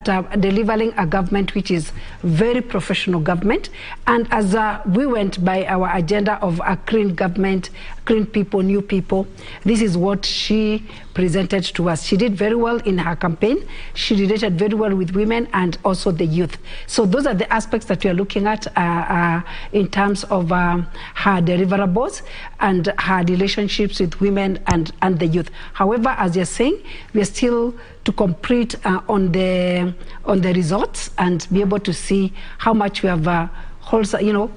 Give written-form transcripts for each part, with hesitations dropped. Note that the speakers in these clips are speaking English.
delivering a government which is very professional government. And as we went by our agenda of a clean government, clean people, new people, this is what she presented to us. She did very well in her campaign. She related very well with women and also the youth. So those are the aspects that we are looking at in terms of her deliverables and her relationships with women and the youth. However, as you're saying, we are still to complete on the results and be able to see how much we have wholesomely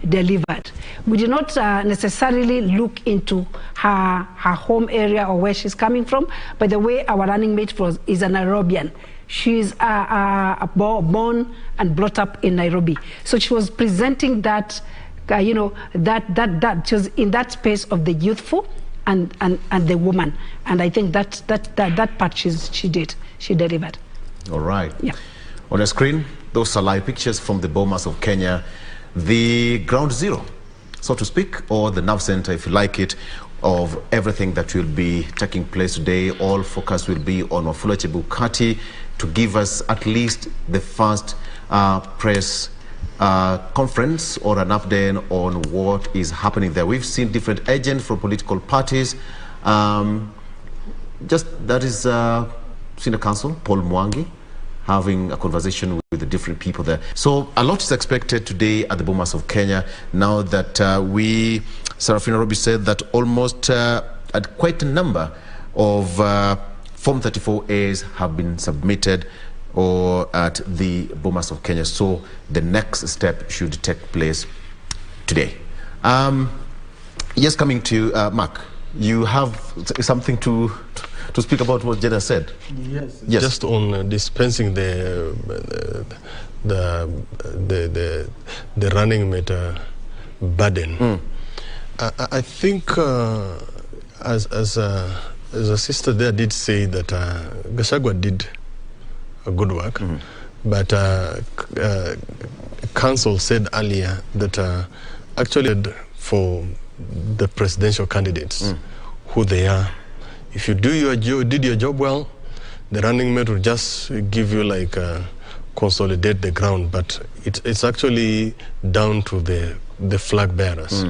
delivered. We do not necessarily look into her home area or where she's coming from. By the way, our running mate is a Nairobian. She's born and brought up in Nairobi. So she was presenting that, she was in that space of the youthful and the woman. And I think that part she delivered. All right. Yeah. On the screen, those are live pictures from the Bomas of Kenya, the ground zero, so to speak, or the nerve center, if you like it, of everything that will be taking place today. All focus will be on Wafula Chebukati to give us at least the first press conference or an update on what is happening there. We've seen different agents from political parties. That is Senior Counsel Paul Mwangi having a conversation with the different people there. So a lot is expected today at the Bomas of Kenya. Now that Serafina Robi said that almost quite a number of Form 34As have been submitted at the Bomas of Kenya. So the next step should take place today. Yes, coming to Mark, you have something to speak about what Jenna said. Yes. Just on dispensing the running mate burden. I think as a sister there did say that Gachagua did a good work, but council said earlier that actually for the presidential candidates who they are. If you did your job well, the running mate will just give you like consolidate the ground, but it's actually down to the flag bearers.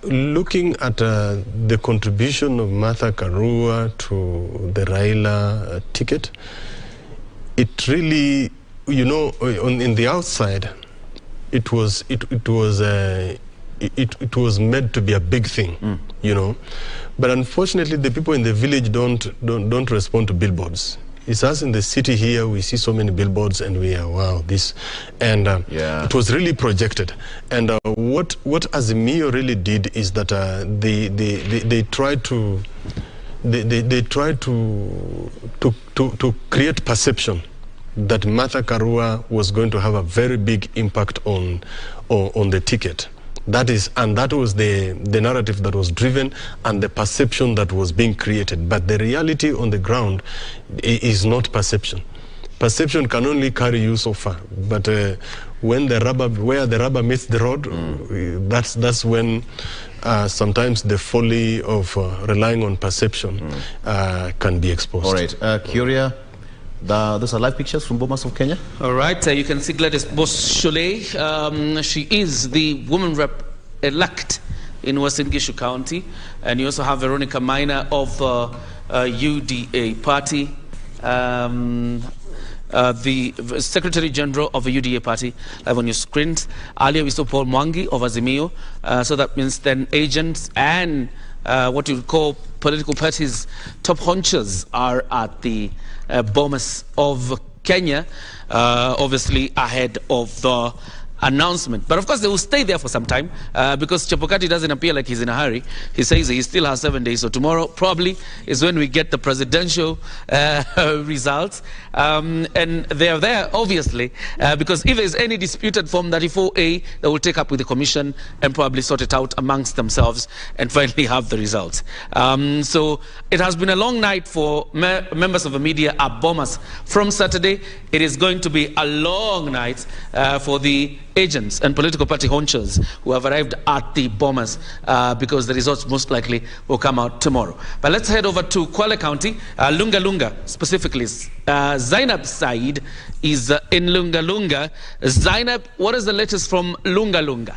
Looking at the contribution of Martha Karua to the Raila ticket, it really, in the outside, it was made to be a big thing, But unfortunately, the people in the village don't respond to billboards. It's us in the city here, we see so many billboards and we are, wow, this. And it was really projected. And what Azimio really did is that they tried to create perception that Martha Karua was going to have a very big impact on the ticket. That was the narrative that was driven and the perception that was being created. But the reality on the ground is not perception. Perception can only carry you so far. But where the rubber meets the road, that's when sometimes the folly of relying on perception can be exposed. All right, Curia. Those are live pictures from Bomas of Kenya. All right, you can see Gladys Boschole. She is the woman rep-elect in Western Gishu County. And you also have Veronica Minor of UDA party, the Secretary General of the UDA party, live on your screens. Earlier we saw Paul Mwangi of Azimio. So that means then agents and what you would call political parties' top honchos are at the Bomas of Kenya, obviously ahead of the announcement. But of course they will stay there for some time because Chebukati doesn't appear like he's in a hurry. He says he still has 7 days, so tomorrow probably is when we get the presidential results. And they are there obviously because if there's any disputed Form 34A, they will take up with the commission and probably sort it out amongst themselves and finally have the results. So it has been a long night for members of the media at Bomas. From Saturday, it is going to be a long night for the agents and political party honchos who have arrived at the Bomas because the results most likely will come out tomorrow. But let's head over to Kwale County, Lunga Lunga specifically. Zainab Said is in Lunga Lunga. Zainab, what is the latest from Lunga Lunga?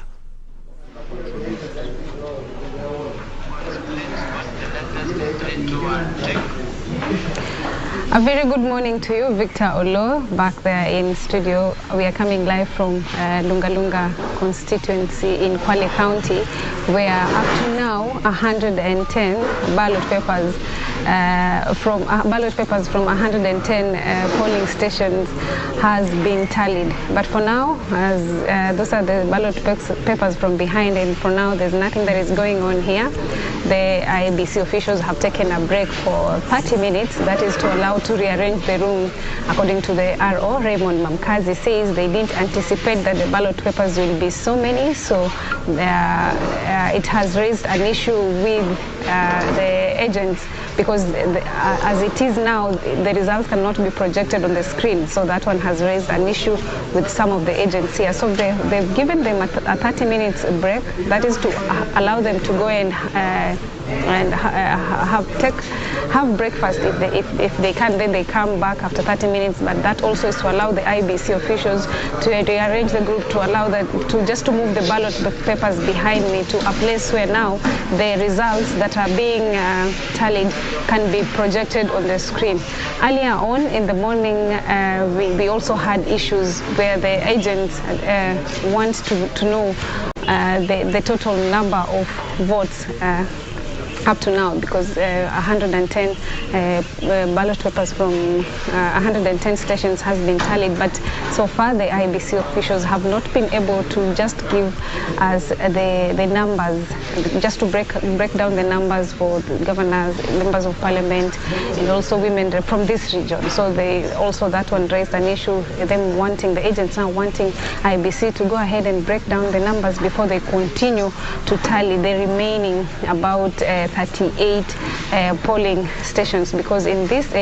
A very good morning to you, Victor Olo, back there in studio. We are coming live from Lunga Lunga constituency in Kwale County, where up to now 110 ballot papers from 110 polling stations has been tallied. But for now, as those are the ballot papers from behind, and for now there's nothing that is going on here. The IEBC officials have taken a break for 30 minutes. That is to allow to rearrange the room. According to the RO, Raymond Mamkazi says they didn't anticipate that the ballot papers will be so many, so it has raised an issue with the agents, because as it is now, the results cannot be projected on the screen, so that one has raised an issue with some of the agents here. So they've given them a 30 minutes break. That is to allow them to go and have breakfast if they can. Then they come back after 30 minutes. But that also is to allow the IBC officials to rearrange the group, to allow that to move the ballot papers behind me to a place where now the results that are being tallied can be projected on the screen. Earlier on in the morning, we also had issues where the agents want to know the total number of votes up to now, because 110 ballot papers from 110 stations has been tallied, but so far the IBC officials have not been able to just give us the numbers, just to break down the numbers for the governors, members of parliament, and also women from this region. So that one raised an issue, them wanting, the agents now wanting IBC to go ahead and break down the numbers before they continue to tally the remaining about 38 polling stations, because in this